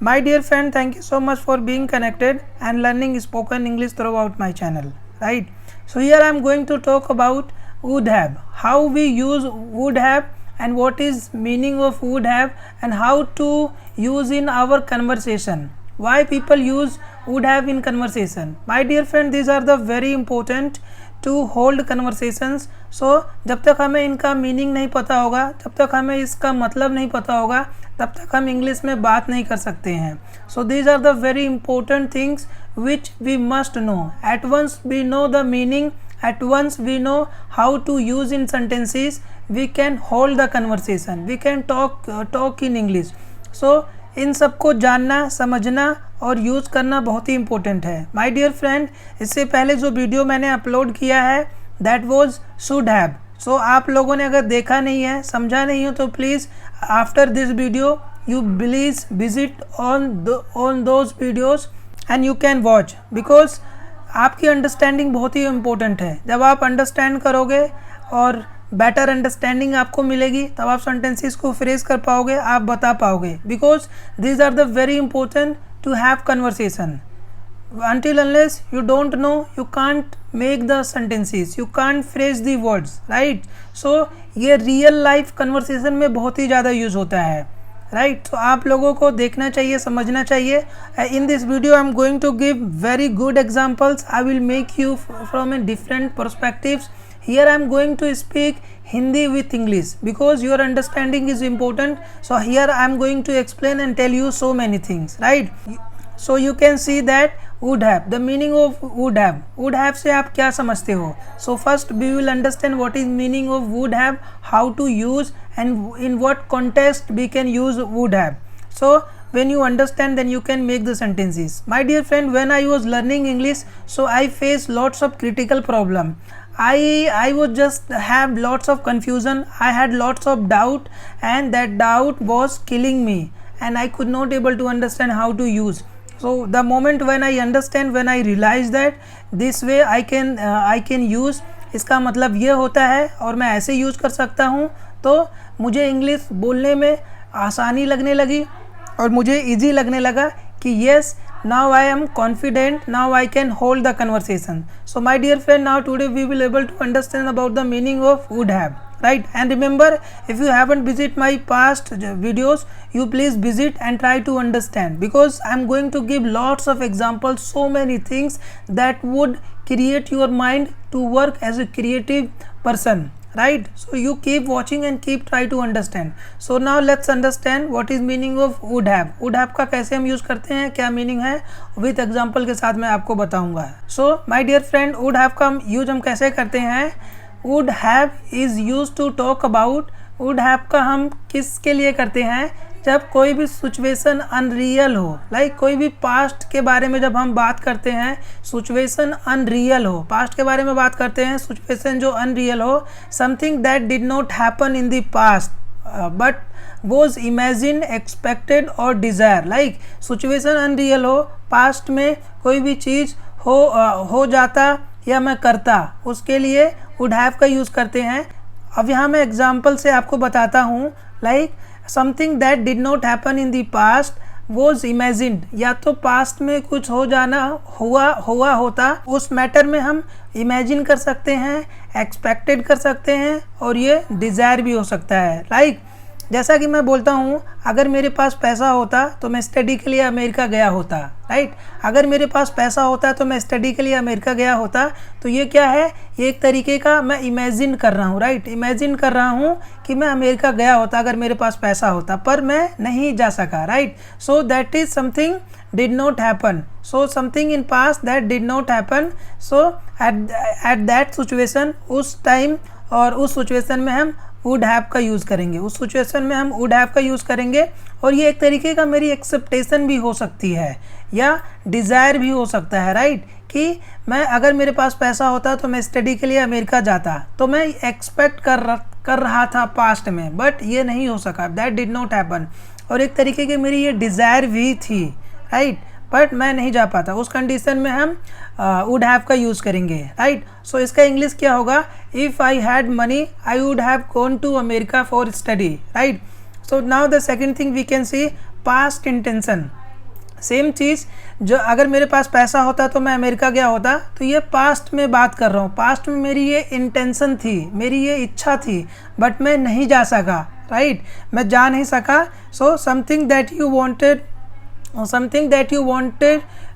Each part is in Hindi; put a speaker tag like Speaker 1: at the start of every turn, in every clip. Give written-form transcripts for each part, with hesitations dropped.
Speaker 1: My dear friend, thank you so much for being connected and learning spoken English throughout my channel, right? So here I am going to talk about would have, how we use would have and what is meaning of would have and how to use in our conversation. Why people use would have in conversation. My dear friend, these are the very important to hold conversations. So जब तक हमें इनका मीनिंग नहीं पता होगा, जब तक हमें इसका मतलब नहीं पता होगा, तब तक हम इंग्लिश में बात नहीं कर सकते हैं. So these are the very important things which we must know. At once we know the meaning, at once we know how to use in sentences, we can hold the conversation, we can talk in English. So इन सबको जानना, समझना और यूज़ करना बहुत ही इम्पोर्टेंट है. माय डियर फ्रेंड, इससे पहले जो वीडियो मैंने अपलोड किया है दैट वाज शुड हैव. सो आप लोगों ने अगर देखा नहीं है, समझा नहीं हो, तो please after this video you please visit on those videos and you can watch, because आपकी अंडरस्टैंडिंग बहुत ही इम्पोर्टेंट है. जब आप अंडरस्टैंड करोगे और बेटर अंडरस्टैंडिंग आपको मिलेगी, तब आप सेंटेंसेस को फ्रेज कर पाओगे, आप बता पाओगे. Because these are the very important to have conversation. until unless you don't know, you can't make the sentences, you can't phrase the words, right? so ये रियल लाइफ कन्वर्सेशन में बहुत ही ज़्यादा यूज़ होता है, राइट? तो आप लोगों को देखना चाहिए, समझना चाहिए. In this video I am going to give very good examples. I will make you from a different perspectives. Here I am going to speak Hindi with English because your understanding is important. So here I am going to explain and tell you so many things, right? So you can see that would have, the meaning of would have. Would have से आप क्या समझते हो? So first we will understand what is meaning of would have, how to use and in what context we can use would have. So when you understand, then you can make the sentences. My dear friend, when I was learning English, so I faced lots of critical problem. I would just have lots of confusion. I had lots of doubt, and that doubt was killing me, and I could not able to understand how to use. So the moment when I understand, when I realize that this way I can use, इसका मतलब ये होता है और मैं ऐसे यूज़ कर सकता हूँ, तो मुझे इंग्लिश बोलने में आसानी लगने लगी और मुझे इजी लगने लगा कि yes, now I am confident, now I can hold the conversation. So my dear friend, now today we will able to understand about the meaning of would have, right? And remember, if you haven't visit my past videos, you please visit and try to understand, because I am going to give lots of examples, so many things that would create your mind to work as a creative person, right? So you keep watching and keep try to understand. So now let's understand what is meaning of would have. would have का कैसे हम यूज़ करते हैं, क्या मीनिंग है, विथ एग्जांपल के साथ मैं आपको बताऊंगा. So my dear friend, would have का यूज हम कैसे करते हैं? would have is used to talk about. would have का हम किसके लिए करते हैं? जब कोई भी सिचुएशन अनरियल हो, लाइक कोई भी पास्ट के बारे में जब हम बात करते हैं, सिचुएशन अनरियल हो, पास्ट के बारे में बात करते हैं, सिचुएशन जो अनरियल हो, something that did not happen in the past but was imagine, expected और डिज़ायर. लाइक सिचुएशन अनरियल हो, पास्ट में कोई भी चीज़ हो जाता या मैं करता, उसके लिए वुड हैव का यूज़ करते हैं. अब यहाँ मैं एग्जाम्पल से आपको बताता हूँ. Like something that did not happen in the past was imagined, या तो पास्ट में कुछ हो जाना हुआ होता, उस मैटर में हम इमेजिन कर सकते हैं, एक्सपेक्टेड कर सकते हैं और ये डिज़ायर भी हो सकता है. लाइक जैसा कि मैं बोलता हूँ, अगर मेरे पास पैसा होता तो मैं स्टडी के लिए अमेरिका गया होता, राइट? अगर मेरे पास पैसा होता तो मैं स्टडी के लिए अमेरिका गया होता. तो ये क्या है? ये एक तरीके का मैं इमेजिन कर रहा हूँ, राइट? इमेजिन कर रहा हूँ कि मैं अमेरिका गया होता अगर मेरे पास पैसा होता, पर मैं नहीं जा सका, right? So that is something did not happen. So something in past that did not happen. So at that situation, उस टाइम और उस सिचुएशन में हम वुड हैव का यूज़ करेंगे, उस सिचुएशन में हम वुड हैव का यूज़ करेंगे. और ये एक तरीके का मेरी एक्सेप्टेशन भी हो सकती है या डिज़ायर भी हो सकता है, राइट? कि मैं अगर मेरे पास पैसा होता तो मैं स्टडी के लिए अमेरिका जाता, तो मैं एक्सपेक्ट कर रहा था पास्ट में, बट ये नहीं हो सका, दैट डिड नॉट हैपन. और एक तरीके की मेरी ये डिज़ायर भी थी, राइट? बट मैं नहीं जा पाता, उस कंडीशन में हम वुड हैव का यूज़ करेंगे, राइट? सो इसका इंग्लिश क्या होगा? If I had money I would have gone to America for study, right? So now the second thing we can see past intention. Same चीज़, जो अगर मेरे पास पैसा होता तो मैं अमेरिका गया होता, तो ये पास्ट में बात कर रहा हूँ, पास्ट में मेरी ये इंटेंशन थी, मेरी ये इच्छा थी, बट मैं नहीं जा सका, राइट, मैं जा नहीं सका। So something that you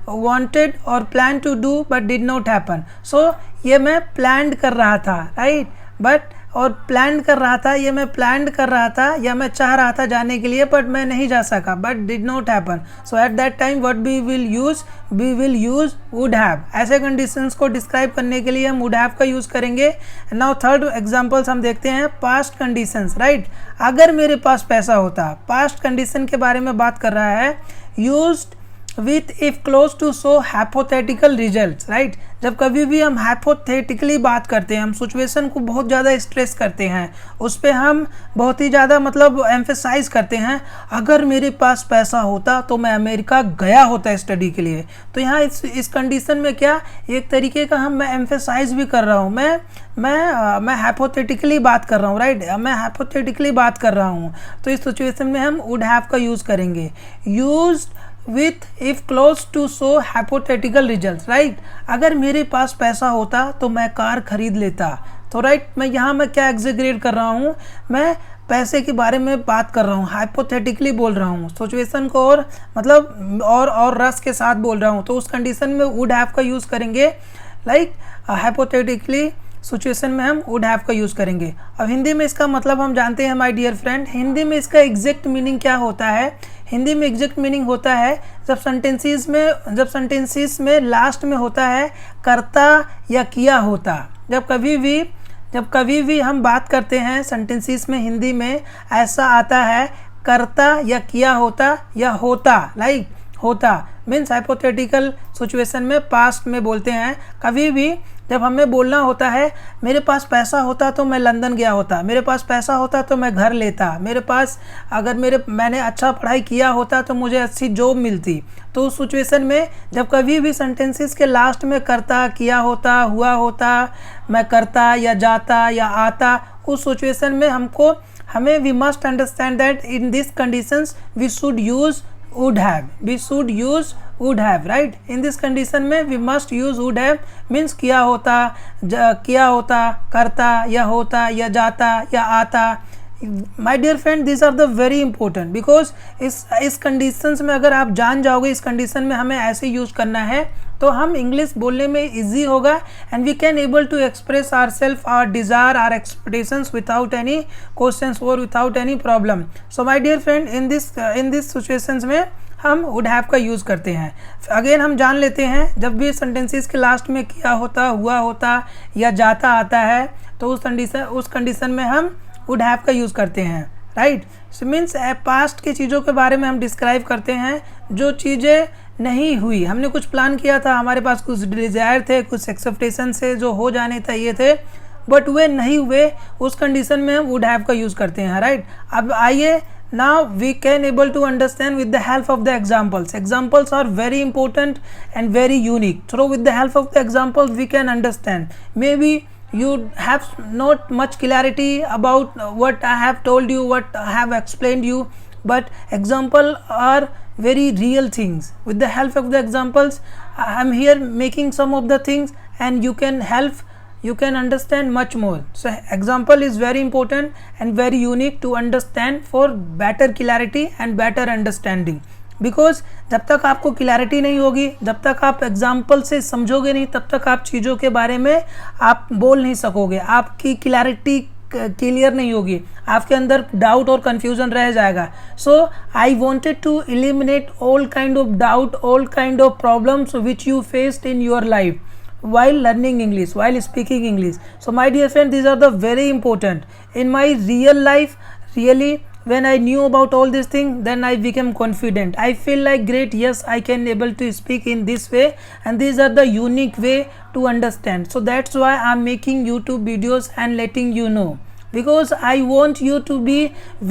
Speaker 1: wanted और plan to do but did not happen. So ये मैं प्लान कर रहा था, राइट, बट और प्लान कर रहा था, ये मैं प्लान कर रहा था या मैं चाह रहा था जाने के लिए, बट मैं नहीं जा सका, but did not happen. So at that time what we will use would have. ऐसे कंडीशंस को डिस्क्राइब करने के लिए हम वुड हैव का यूज़ करेंगे। नाउ थर्ड एग्जांपल्स हम देखते हैं, पास्ट कंडीशंस, राइट। अगर मेरे पास पैसा होता, पास्ट कंडीशन के बारे में बात कर रहा है, used with if close to show hypothetical results, right। जब कभी भी हम hypothetically बात करते हैं, हम सिचुएशन को बहुत ज़्यादा स्ट्रेस करते हैं, उस पर हम बहुत ही ज़्यादा मतलब एम्फेसाइज करते हैं, अगर मेरे पास पैसा होता तो मैं अमेरिका गया होता स्टडी के लिए। तो यहाँ इस कंडीशन में क्या एक तरीके का मैं एम्फेसाइज भी कर रहा हूँ, मैं हाइपोथेटिकली बात कर रहा हूँ, राइट, मैं हाइपोथेटिकली बात कर रहा हूँ। तो इस सिचुएशन में हम वुड हैव का यूज़ करेंगे, used with if close to show hypothetical results, right। अगर मेरे पास पैसा होता तो मैं कार खरीद लेता। तो राइट, मैं यहाँ मैं क्या एग्जेगरेट कर रहा हूँ, मैं पैसे के बारे में बात कर रहा हूँ, हाइपोथेटिकली बोल रहा हूँ, सिचुएशन को और मतलब और रस के साथ बोल रहा हूँ। तो उस कंडीशन में वुड हैव का यूज़ करेंगे, लाइक हाइपोथेटिकली सिचुएशन में हम वुड हैव का यूज़ करेंगे। अब हिंदी में इसका मतलब हम जानते हैं माय डियर फ्रेंड, हिंदी में इसका एग्जैक्ट मीनिंग क्या होता है। हिंदी में एग्जैक्ट मीनिंग होता है जब सेंटेंसेस में लास्ट में होता है करता या किया होता। जब कभी भी हम बात करते हैं सेंटेंसेस में हिंदी में ऐसा आता है करता या किया होता या होता, लाइक होता मीन्स हाइपोथेटिकल सिचुएशन में पास्ट में बोलते हैं। कभी भी जब हमें बोलना होता है मेरे पास पैसा होता तो मैं लंदन गया होता, मेरे पास पैसा होता तो मैं घर लेता, मेरे पास मैंने अच्छा पढ़ाई किया होता तो मुझे अच्छी जॉब मिलती। तो उस सिचुएशन में जब कभी भी सेंटेंसेस के लास्ट में करता, किया होता, हुआ होता, मैं करता या जाता या आता, उस सिचुएशन में हमें we must understand that in this conditions we should use would have, right। in this condition में we must use would have means किया होता, करता या होता या जाता या आता। My dear friend, these are the very important because इस कंडीशंस में अगर आप जान जाओगे इस कंडीशन में हमें ऐसे यूज़ करना है तो हम इंग्लिश बोलने में इजी होगा and we can able to express our self, our desire, our expectations without any questions और without any problem. So my dear friend, in this situations में हम वुड हैव का यूज़ करते हैं। अगेन हम जान लेते हैं जब भी सेंटेंसेस के लास्ट में किया होता, हुआ होता या जाता आता है तो उस कंडीशन में हम वुड हैव का यूज़ करते हैं, राइट। सो मीन्स पास्ट की चीज़ों के बारे में हम डिस्क्राइब करते हैं जो चीज़ें नहीं हुई, हमने कुछ प्लान किया था, हमारे पास कुछ डिज़ायर थे, कुछ एक्सपेक्टेशन से जो हो जाने चाहिए थे बट वे नहीं हुए, उस कंडीशन में हम वुड हैव का यूज़ करते हैं, राइट। अब आइए, now we can able to understand with the help of the examples are very important and very unique. So with the help of the examples we can understand. Maybe you have not much clarity about what I have told you, what I have explained you, but example are very real things. With the help of the examples I am here making some of the things and you can understand much more. So example is very important and very unique to understand for better clarity and better understanding. Because जब तक आपको क्लैरिटी नहीं होगी, जब तक आप एग्जाम्पल से समझोगे नहीं, तब तक आप चीज़ों के बारे में आप बोल नहीं सकोगे, आपकी क्लैरिटी क्लियर नहीं होगी, आपके अंदर डाउट और कन्फ्यूजन रह जाएगा। So I wanted to eliminate all kind of doubt, all kind of problems which you faced in your life while learning English, while speaking English. So my dear friend, these are the very important. In my real life, really, when I knew about all these things, then I became confident. I feel like great, yes, I can able to speak in this way and these are the unique way to understand. So that's why I'm making YouTube videos and letting you know. Because I want you to be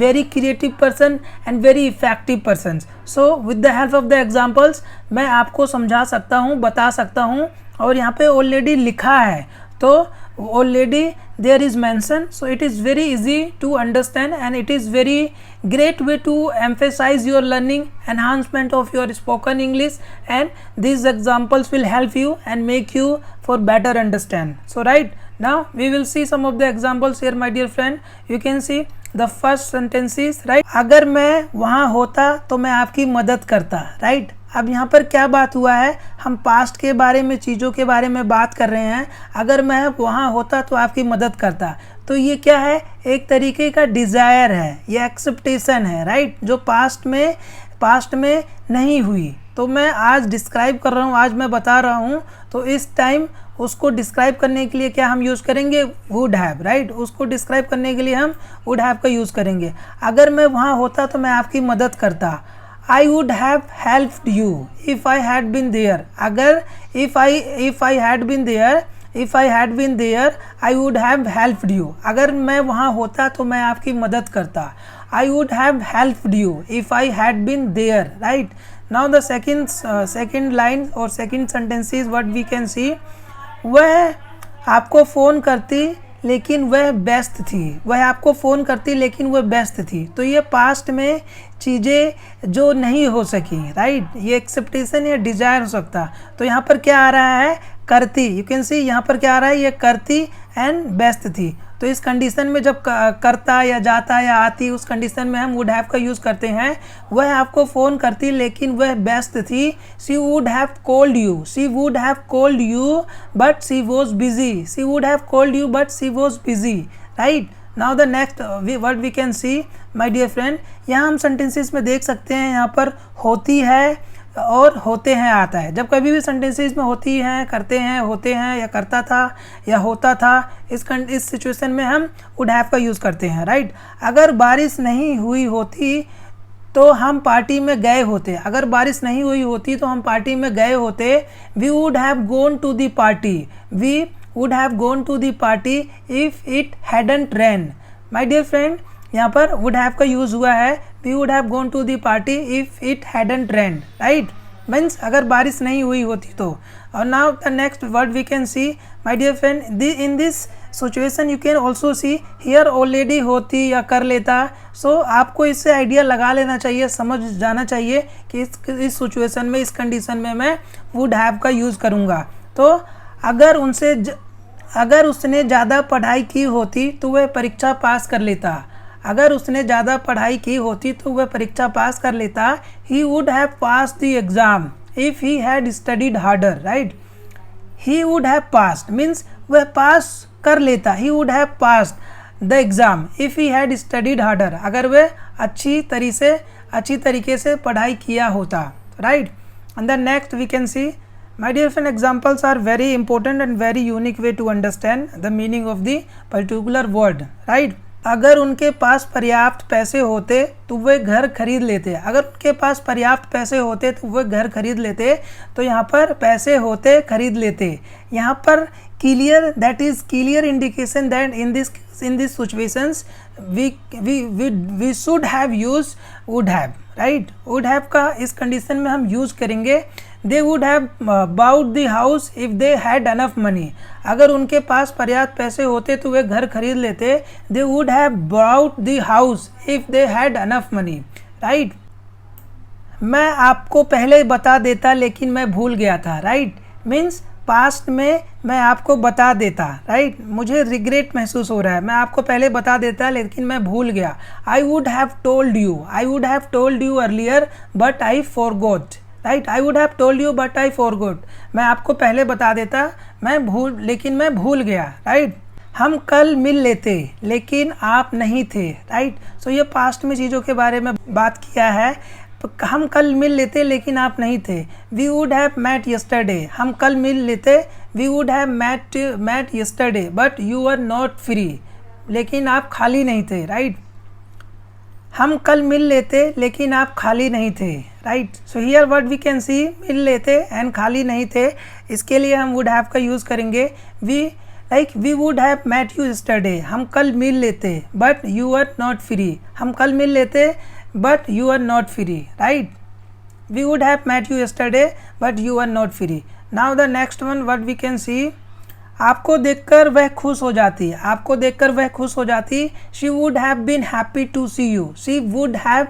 Speaker 1: very creative person and very effective persons. So with the help of the examples, मैं आपको समझा सकता हूँ, बता सकता हूँ और यहाँ पे ऑलरेडी लिखा है। तो already there is mentioned, so it is very easy to understand and it is very great way to emphasize your learning, enhancement of your spoken English, and these examples will help you and make you for better understand. So right now we will see some of the examples here my dear friend. You can see the first sentences, right? अगर मैं वहाँ होता तो मैं आपकी मदद करता, right? अब यहाँ पर क्या बात हुआ है, हम पास्ट के बारे में, चीज़ों के बारे में बात कर रहे हैं। अगर मैं वहाँ होता तो आपकी मदद करता, तो ये क्या है, एक तरीके का डिज़ायर है, ये एक्सेप्टेशन है, राइट, जो पास्ट में नहीं हुई। तो मैं आज डिस्क्राइब कर रहा हूँ, आज मैं बता रहा हूँ, तो इस टाइम उसको डिस्क्राइब करने के लिए क्या हम यूज़ करेंगे, वुड हैव, राइट। उसको डिस्क्राइब करने के लिए हम वुड हैव का यूज़ करेंगे। अगर मैं वहाँ होता तो मैं आपकी मदद करता, I would have helped you if I had been there. अगर if I had been there I would have helped you. अगर मैं वहाँ होता तो मैं आपकी मदद करता, I would have helped you if I had been there, right? Now the second line or second sentence is what we can see. वह आपको फ़ोन करती लेकिन वह व्यस्त थी, वह आपको फ़ोन करती लेकिन वह व्यस्त थी। तो ये पास्ट में चीज़ें जो नहीं हो सकी, राइट, ये एक्सेप्टेशन या डिज़ायर हो सकता। तो यहाँ पर क्या आ रहा है, करती, यू कैन सी यहाँ पर क्या आ रहा है, ये करती एंड व्यस्त थी। तो इस कंडीशन में जब करता या जाता या आती, उस कंडीशन में हम वुड हैव का यूज़ करते हैं। वह आपको फ़ोन करती लेकिन वह व्यस्त थी, she would have called you, she would have called you but she was busy, she would have called you but she was busy, right. Now the next word we can see my dear friend, यहाँ हम सेंटेंसेस में देख सकते हैं, यहाँ पर होती है और होते हैं आता है। जब कभी भी सेंटेंसेस में होती हैं, करते हैं, होते हैं, या करता था या होता था, इस सिचुएशन में हम वुड हैव का यूज़ करते हैं, राइट। अगर बारिश नहीं हुई होती तो हम पार्टी में गए होते, अगर बारिश नहीं हुई होती तो हम पार्टी में गए होते। We would have gone to the party, we would have gone to the party if it hadn't rain. My dear friend, यहाँ पर वुड हैव का यूज़ हुआ है, we would have gone to the party if it hadn't rain, right, means अगर बारिश नहीं हुई होती तो। और now the next word we can see my dear friend, in this situation you can also see here already होती या कर लेता। सो आपको इससे आइडिया लगा लेना चाहिए, समझ जाना चाहिए कि इस सिचुएशन में, इस कंडीशन में मैं वुड हैव का यूज़ करूँगा। तो अगर उसने ज़्यादा पढ़ाई की होती तो वह परीक्षा पास कर लेता, अगर उसने ज़्यादा पढ़ाई की होती तो वह परीक्षा पास कर लेता। He would have pass the exam if he had studied harder, right. He would have passed means वह पास कर लेता, he would have passed the exam if he had studied harder, अगर वह अच्छी तरीके से पढ़ाई किया होता, right. And the next we can see my dear friend, examples are very important and very unique way to understand the meaning of the particular word, right. अगर उनके पास पर्याप्त पैसे होते तो वे घर खरीद लेते, अगर उनके पास पर्याप्त पैसे होते तो वे घर खरीद लेते। तो यहाँ पर पैसे होते, खरीद लेते, यहाँ पर clear, that is clear indication that in this situations we should have use would have, right. Would have का इस कंडीशन में हम यूज़ करेंगे। They would have bought the house if they had enough money, अगर उनके पास पर्याप्त पैसे होते तो वे घर खरीद लेते। They would have bought the house if they had enough money, right. मैं आपको पहले बता देता लेकिन मैं भूल गया था, राइट, मीन्स पास्ट में मैं आपको बता देता, राइट, मुझे रिग्रेट महसूस हो रहा है, मैं आपको पहले बता देता लेकिन मैं भूल गया। आई would have told you earlier but I forgot, right, I would have told you but I forgot, मैं आपको पहले बता देता लेकिन मैं भूल गया, राइट। हम कल मिल लेते लेकिन आप नहीं थे, राइट। सो ये पास्ट में चीज़ों के बारे में बात किया है। हम कल मिल लेते लेकिन आप नहीं थे। We would have met yesterday, हम कल मिल लेते, we would have met yesterday but you are not free, लेकिन आप खाली नहीं थे, राइट। हम कल मिल लेते लेकिन आप खाली नहीं थे, right. So here what we can see, मिल लेते एंड खाली नहीं थे, इसके लिए हम वुड हैव का यूज़ करेंगे। We would have met you yesterday, हम कल मिल लेते but you are not free, हम कल मिल लेते but you are not free, right. We would have met you yesterday but you are not free. Now the next one what we can see, आपको देखकर वह खुश हो जाती, आपको देखकर वह खुश हो जाती। She would have been happy to see you, she would have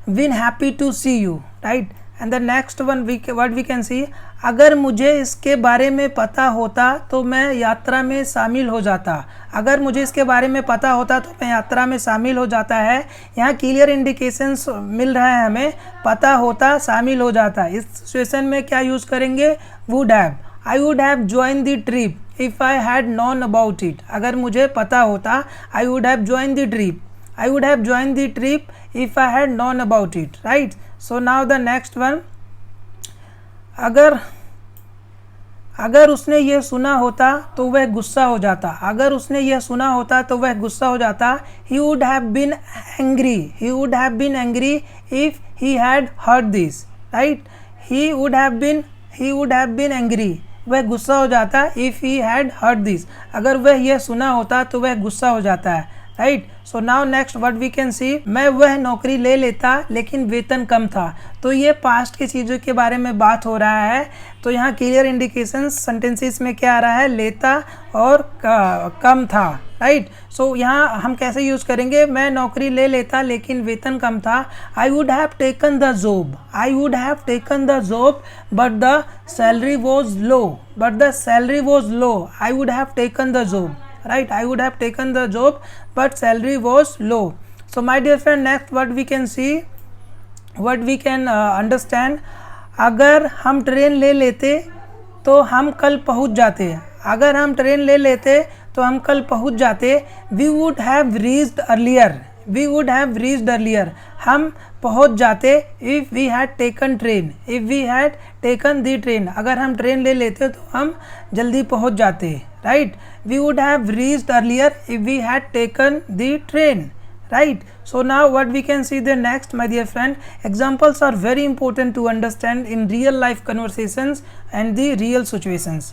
Speaker 1: been happy to see you, right. And the next one what we can see, अगर मुझे इसके बारे में पता होता तो मैं यात्रा में शामिल हो जाता, अगर मुझे इसके बारे में पता होता तो मैं यात्रा में शामिल हो जाता है। यहाँ क्लियर इंडिकेशंस मिल रहा है हमें, पता होता, शामिल हो जाता। इस सिचुएशन में क्या यूज़ करेंगे, would have. I would have join the trip if I had known about it, अगर मुझे पता होता, आई would have join the trip, I would have join the trip if I had known about it, right. So now the next one, अगर उसने ये सुना होता तो वह गुस्सा हो जाता, अगर उसने यह सुना होता तो वह गुस्सा हो जाता। He would have been angry, he would have been angry if he had heard this, right. He would have been angry, वह गुस्सा हो जाता if he had heard this, अगर वह यह सुना होता तो वह गुस्सा हो जाता है, right. So now next what we can see, मैं वह नौकरी ले लेता लेकिन वेतन कम था। तो ये पास्ट की चीज़ों के बारे में बात हो रहा है। तो यहाँ क्लियर इंडिकेशंस सेंटेंसेस में क्या आ रहा है, लेता और कम था, राइट। सो यहाँ हम कैसे यूज़ करेंगे, मैं नौकरी ले लेता लेकिन वेतन कम था। आई would have taken the job, I would have taken the job but the salary was low, but the salary was low, I would have taken the job, right, I would have taken the job but salary was low. So my dear friend, next what we can see, what we can understand, अगर हम ट्रेन ले लेते तो हम कल पहुंच जाते, अगर हम ट्रेन ले लेते तो हम कल पहुंच जाते। we would have reached earlier, we would have reached earlier, हम पहुंच जाते। if we had taken train, if we had taken the train, अगर हम ट्रेन ले लेते तो हम जल्दी पहुंच जाते, right. we would have reached earlier if we had taken the train, right. So now what we can see the next, my dear friend, examples are very important to understand in real life conversations and the real situations.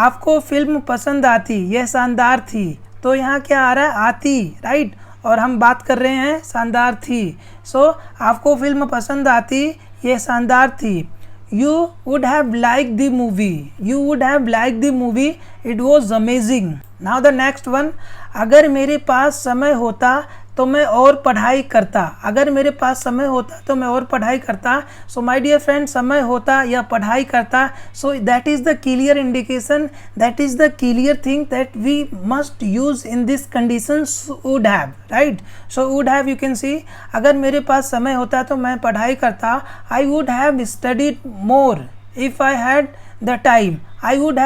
Speaker 1: आपको फिल्म पसंद आती, यह शानदार थी, तो यहाँ क्या आ रहा है, आती, राइट, और हम बात कर रहे हैं शानदार थी। सो आपको फिल्म पसंद आती, यह शानदार थी। You would have liked the movie, you would have liked the movie, it was amazing. Now the next one, अगर मेरे पास समय होता तो मैं और पढ़ाई करता, अगर मेरे पास समय होता तो मैं और पढ़ाई करता। सो माय डियर फ्रेंड, समय होता या पढ़ाई करता, so that is the clear indication, that is the clear thing that we must use in this condition, would have, right. So would have you can see, अगर मेरे पास समय होता तो मैं पढ़ाई करता। I would have studied more if I had the time, I would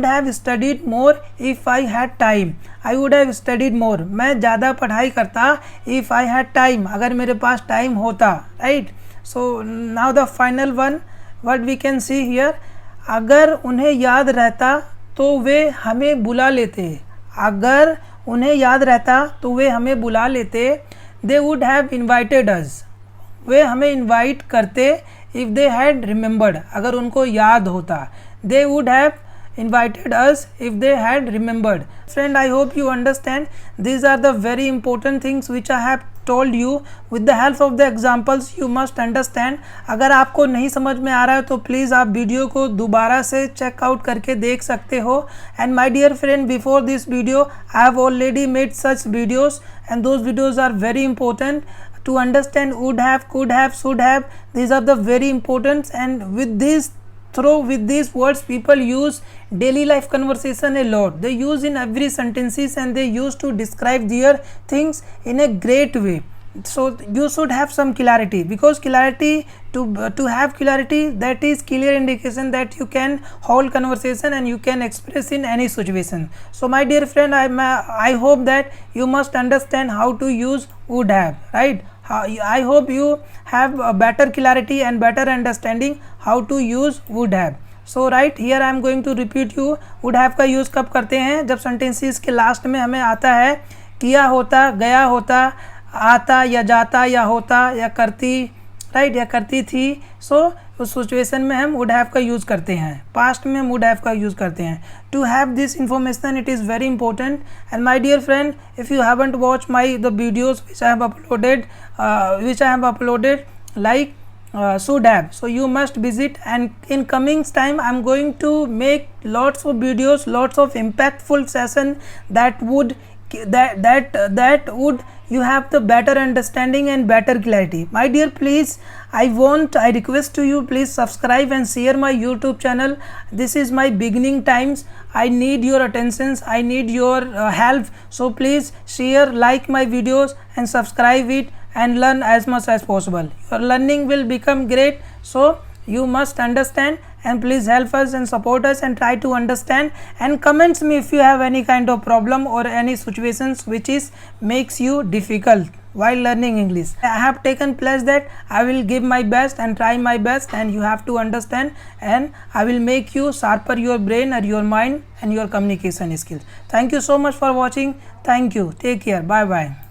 Speaker 1: have studied more if I had time, I would have studied more, मैं ज़्यादा पढ़ाई करता if I had time, अगर मेरे पास टाइम होता, right. So now the final one what we can see here, अगर उन्हें याद रहता तो वे हमें बुला लेते, अगर उन्हें याद रहता तो वे हमें बुला लेते। they would have invited us, वे हमें इनवाइट करते if they had remembered, अगर उनको याद होता। they would have invited us if they had remembered. Friend, I hope you understand. These are the very important things which I have told you. With the help of the examples you must understand. अगर आपको नहीं समझ में आ रहा है तो प्लीज़ आप वीडियो को दोबारा से चेकआउट करके देख सकते हो। And my dear friend, before this video I have already made such videos and those videos are very important to understand would have, could have, should have. These are the very important, and with these words people use daily life conversation a lot. They use in every sentences and they use to describe their things in a great way. So you should have some clarity, because clarity, to have clarity, that is clear indication that you can hold conversation and you can express in any situation. So my dear friend, I hope that you must understand how to use would have, right. I hope you have a better clarity and better understanding how to use would have. So right here I am going to repeat you, would have का यूज़ कब करते हैं, जब सेंटेंसेस के लास्ट में हमें आता है किया होता, गया होता, आता या जाता या होता या करती, राइट, या करती थी। सो उस सिचुएशन में हम वुड हैव का यूज़ करते हैं, पास्ट में हम वुड हैव का यूज़ करते हैं। To have this information it is very important. And my dear friend, if you haven't watch the videos which I have uploaded like should have. So you must visit, and in coming time I'm going to make lots of videos, lots of impactful session that would would you have the better understanding and better clarity. My dear, please, I request to you, please subscribe and share my YouTube channel. This is my beginning times. I need your attentions, I need your help. So please share, like my videos and subscribe it and learn as much as possible. Your learning will become great. So you must understand, and please help us and support us and try to understand, and comments me if you have any kind of problem or any situations which is makes you difficult while learning English. I have taken pledge that I will give my best and try my best, and you have to understand, and I will make you sharper your brain or your mind and your communication skills. Thank you so much for watching. Thank you. Take care. Bye bye.